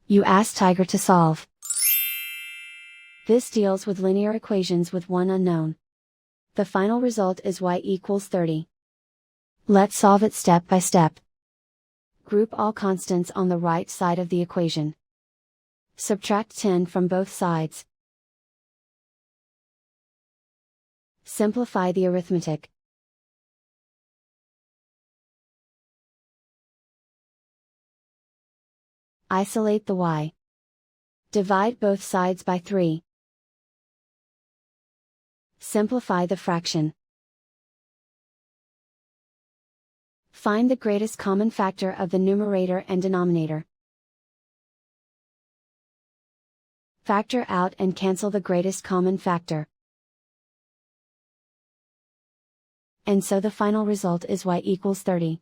You ask Tiger to solve. This deals with linear equations with one unknown. The final result is y equals 30. Let's solve it step by step. Group all constants on the right side of the equation. Subtract 10 from both sides. Simplify the arithmetic. Isolate the y. Divide both sides by 3. Simplify the fraction. Find the greatest common factor of the numerator and denominator. Factor out and cancel the greatest common factor. And so the final result is y equals 30.